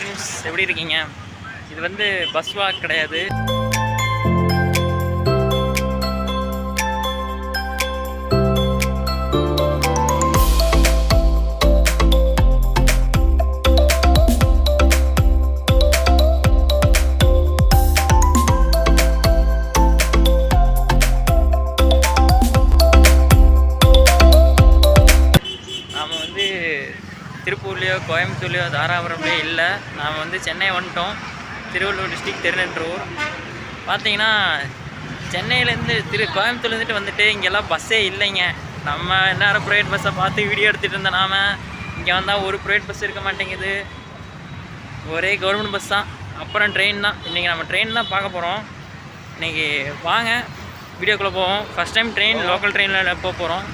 Friends, எப்படி இருக்கீங்க? இது வந்து பஸ் வாக் கிடையாது. நாம் வந்து திருப்பூர்லேயோ கோயம்புத்தூர்லேயோ தாராபுரம்லேயோ இல்லை. நாம் வந்து சென்னை வந்துட்டோம். திருவள்ளூர் டிஸ்ட்ரிக்ட், திருநென்றூர். பார்த்தீங்கன்னா சென்னையிலேருந்து கோயம்புத்தூர்லேருந்துட்டு வந்துட்டு இங்கெல்லாம் பஸ்ஸே இல்லைங்க. நம்ம நேரம் ப்ரைவேட் பஸ்ஸை பார்த்து வீடியோ எடுத்துகிட்டு இருந்தோம். நாம் இங்கே வந்தால் ஒரு ப்ரைவேட் பஸ் இருக்க மாட்டேங்குது, ஒரே கவர்மெண்ட் பஸ் தான், அப்புறம் ட்ரெயின் தான். இன்றைக்கி நம்ம ட்ரெயின் தான் பார்க்க போகிறோம். இன்றைக்கி வாங்க வீடியோக்குள்ளே போவோம். ஃபஸ்ட் டைம் ட்ரெயின், லோக்கல் ட்ரெயினில் போக போகிறோம்.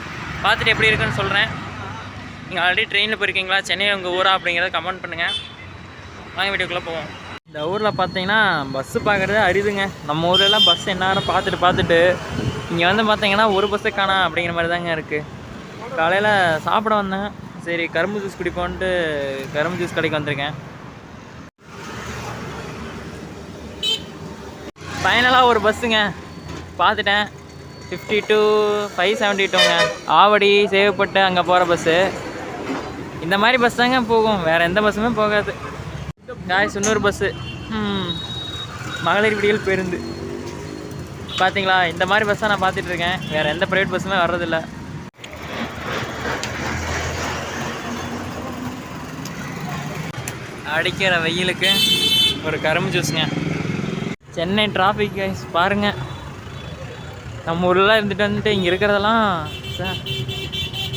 பார்த்துட்டு எப்படி இருக்குன்னு சொல்கிறேன். நீங்கள் ஆல்ரெடி ட்ரெயினில் போயிருக்கீங்களா, சென்னை உங்கள் ஊரா அப்படிங்கிறத கமெண்ட் பண்ணுங்கள். வாங்க வீடியோக்குள்ளே போவோம். இந்த ஊரில் பார்த்தீங்கன்னா பஸ்ஸு பார்க்குறது அரிதுங்க. நம்ம ஊர்லலாம் பஸ் எந்நேரம் பார்த்துட்டு இங்கே வந்து பார்த்தீங்கன்னா ஒரு பஸ்ஸு காணா அப்படிங்கிற மாதிரி தாங்க இருக்குது. காலையில் சாப்பிட வந்தேன், சரி கரும்பு ஜூஸ் குடிப்போன்ட்டு கரும்பு ஜூஸ் கடைக்கு வந்திருக்கேன். ஃபைனலாக ஒரு பஸ்ஸுங்க பார்த்துட்டேன். 52-572ங்க, ஆவடி சேவப்பட்டு அங்கே போகிற பஸ்ஸு. இந்த மாதிரி பஸ் தாங்க போகும், வேறு எந்த பஸ்ஸுமே போகாது. இன்னொரு பஸ்ஸு மகளிர் விடியல் பேருந்து. பார்த்தீங்களா, இந்த மாதிரி பஸ் தான் நான் பார்த்துட்ருக்கேன். வேறு எந்த ப்ரைவேட் பஸ்ஸுமே வர்றதில்ல. அடிக்கிற வெயிலுக்கு ஒரு கரும்பு ஜூஸுங்க. சென்னை டிராஃபிக் கைஸ் பாருங்கள். நம்ம ஊரில் இருந்துட்டு வந்துட்டு இங்கே இருக்கிறதெல்லாம்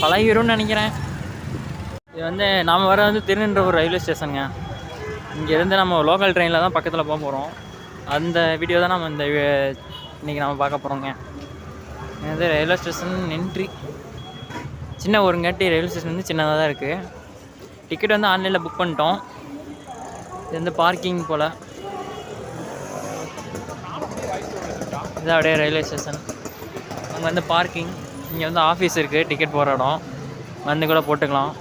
பழகிரும்னு நினைக்கிறேன். இது வந்து நாம் வர வந்து திருநென்றூர் ரயில்வே ஸ்டேஷனுங்க. இங்கேருந்து நம்ம லோக்கல் ட்ரெயினில் தான் பக்கத்தில் போக போகிறோம். அந்த வீடியோ தான் நம்ம இன்றைக்கி நம்ம பார்க்க போகிறோங்க. இது வந்து ரயில்வே ஸ்டேஷன் என்ட்ரி. சின்ன ஒருங்காட்டி ரயில்வே ஸ்டேஷன் வந்து சின்னதாக தான் இருக்குது. டிக்கெட் வந்து ஆன்லைனில் புக் பண்ணிட்டோம். இது வந்து பார்க்கிங் போல். இதான் அப்படியே ரயில்வே ஸ்டேஷன். அங்கே வந்து பார்க்கிங், இங்கே வந்து ஆஃபீஸ் இருக்குது, டிக்கெட் போகிற இடம், வந்து கூட போட்டுக்கலாம்.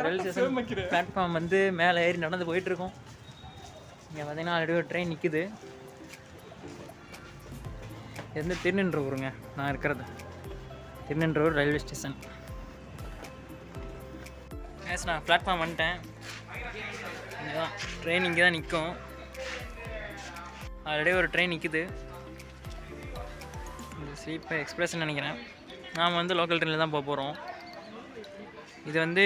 ரயில்வே ஸ்டேஷன் பிளாட்ஃபார்ம் வந்து மேலே ஏறி நடந்து போயிட்டுருக்கோம். இங்கே பார்த்தீங்கன்னா ஆல்ரெடி ஒரு ட்ரெயின் நிற்குது. இது வந்து திருநென்றூருங்க நான் இருக்கிறது. Thiruninravur railway station. நான் பிளாட்ஃபார்ம் வந்துட்டேன். இங்கே தான் ட்ரெயின், இங்கே தான் நிற்கும். ஆல்ரெடி ஒரு ட்ரெயின் நிற்குது, ஸ்லீப்பர் எக்ஸ்பிரஸ்ன்னு நினைக்கிறேன். நாம் வந்து லோக்கல் ட்ரெயினில் தான் போக போகிறோம். இது வந்து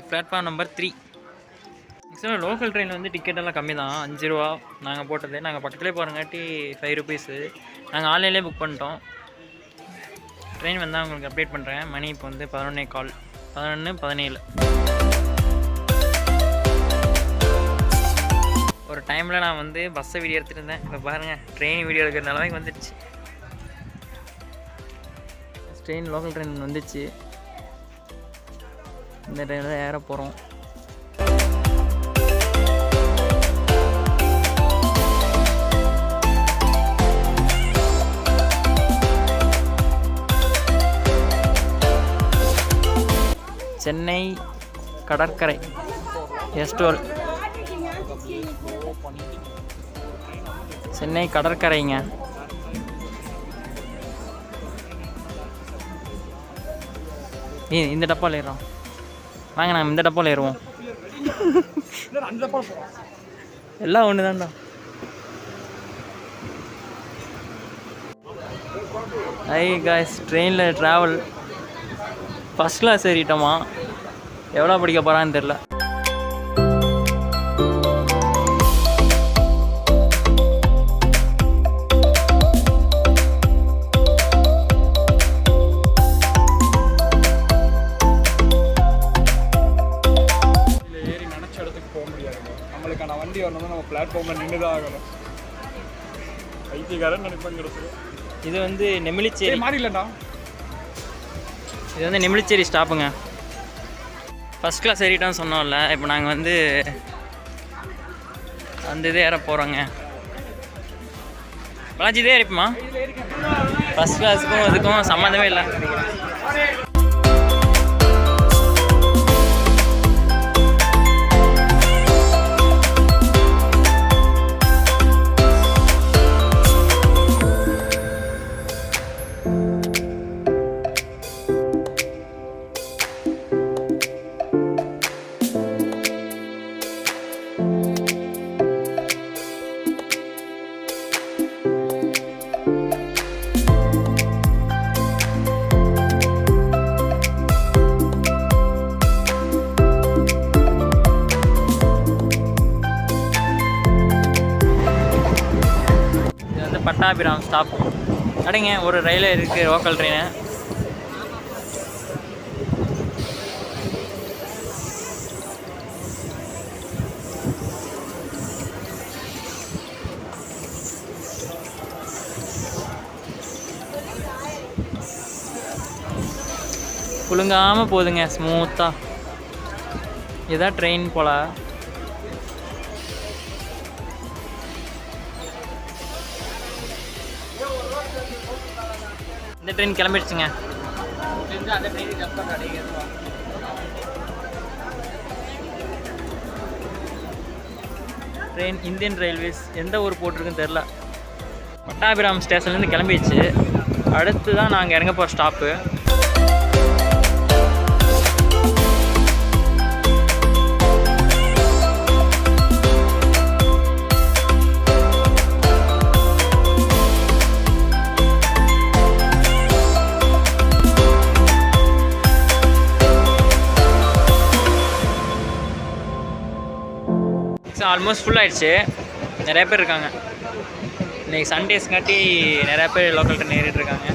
பிளாட்ஃபார்ம் நம்பர் 3. ஆக்சுவலாக லோக்கல் ட்ரெயினில் வந்து டிக்கெட்டெல்லாம் கம்மி தான், 5 ரூபா நாங்கள் போட்டது. நாங்கள் பக்கத்துலேயே போகிறங்காட்டி 5 ருபீஸு. நாங்கள் ஆன்லைன்லேயே புக் பண்ணிட்டோம். ட்ரெயின் வந்தால் உங்களுக்கு அப்டேட் பண்ணுறேன். மணி இப்போ வந்து 11:17. ஒரு டைமில் நான் வந்து பஸ்ஸை வீடியோ எடுத்துகிட்டு இருந்தேன். இப்போ பாருங்கள், ட்ரெயின் வீடியோ எடுக்கிற நிலமைக்கு வந்துடுச்சு. ட்ரெயின், லோக்கல் ட்ரெயின் வந்துச்சு. இந்த ட்ரெயினில் தான் ஏற போகிறோம். சென்னை கடற்கரை S12. சென்னை கடற்கரைங்க. இந்த டப்பாவில் ஏறுறோம். வாங்க நாங்கள் இந்த டப்பாவில் ஏறுவோம். எல்லாம் ஒன்று தான்டா. ஐ காய்ஸ், ட்ரெயினில் ட்ராவல் ஃபஸ்ட் கிளாஸ் ஏறிட்டோமா. எவ்வளோ படிக்க போகிறான்னு தெரில. நம்மளுக்கான வண்டி வரணும், நம்ம பிளாட்ஃபார்மில் நின்று தான் ஆகணும். ஐத்தியக்காரன் நினைப்பாங்க. இது வந்து நெமிலிச்சேரி மாறிலண்ணா. இது வந்து நெமிலிச்சேரி ஸ்டாப்புங்க. ஃபஸ்ட் கிளாஸ் ஏறிட்டோன்னு சொன்னோம்ல. இப்போ நாங்கள் வந்து அந்த இது ஏற போகிறோங்க. பாலாஜி இதே ஏறிப்போமா? ஃபஸ்ட் கிளாஸுக்கும் அதுக்கும் சம்மந்தமே இல்லை. பட்டாபிராம் ஸ்டாப். அடைங்க ஒரு ரயில்வே இருக்குது, லோக்கல் ட்ரெயின். குலுங்காமல் போகுதுங்க ஸ்மூத்தாக. இதுதான் ட்ரெயின் போல். இந்த ட்ரெயின் கிளம்பிடுச்சுங்க. ட்ரெயின் இந்தியன் ரயில்வேஸ் எந்த ஊர் போட்டிருக்குன்னு தெரில. பட்டாபிராம் ஸ்டேஷன்லேருந்து கிளம்பிடுச்சு. அடுத்து தான் நாங்கள் இறங்க போகிற ஸ்டாப்பு. ஆல்மோஸ்ட் ஃபுல் ஆகிடுச்சு. நிறையா பேர் இருக்காங்க. இன்றைக்கி சண்டேஸ்ங்காட்டி நிறையா பேர் லோக்கல் ட்ரெயின் ஏறிட்டு இருக்காங்க.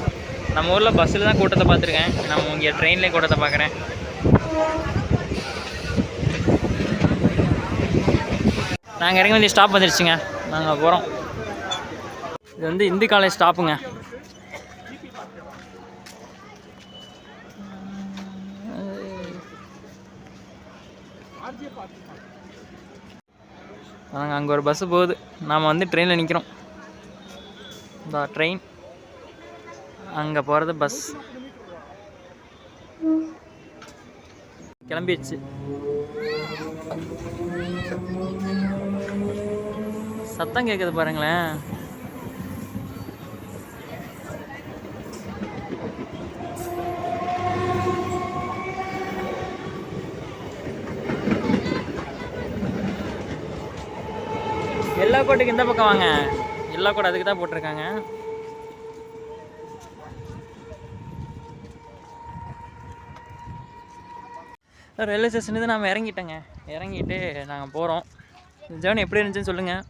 நம்ம ஊரில் பஸ்ஸில் தான் கூட்டத்தை பார்த்துருக்கேன். நம்ம இங்கே ட்ரெயின்லேயே கூட்டத்தை பார்க்குறேன். நாங்கள் இறங்கி வந்து ஸ்டாப் வந்துடுச்சுங்க. நாங்கள் போகிறோம். இது வந்து இந்து காலேஜ் ஸ்டாப்புங்க. நாங்கள் அங்கே ஒரு பஸ்ஸு போகுது. நாம் வந்து ட்ரெயினில் நிற்கிறோம். இந்த ட்ரெயின் அங்கே போகிறது பஸ் கிளம்பிடுச்சு. சத்தம் கேட்குது பாருங்களேன். எல்லா கோட்டுக்கு இந்த பக்கம் வாங்க. எல்லா கோட் அதுக்கு தான் போட்டிருக்காங்க. ரயில்வே ஸ்டேஷன்லேருந்து நாம் இறங்கிட்டோங்க. இறங்கிட்டு நாங்கள் போகிறோம். ஜேர்னி எப்படி இருந்துச்சுன்னு சொல்லுங்கள்.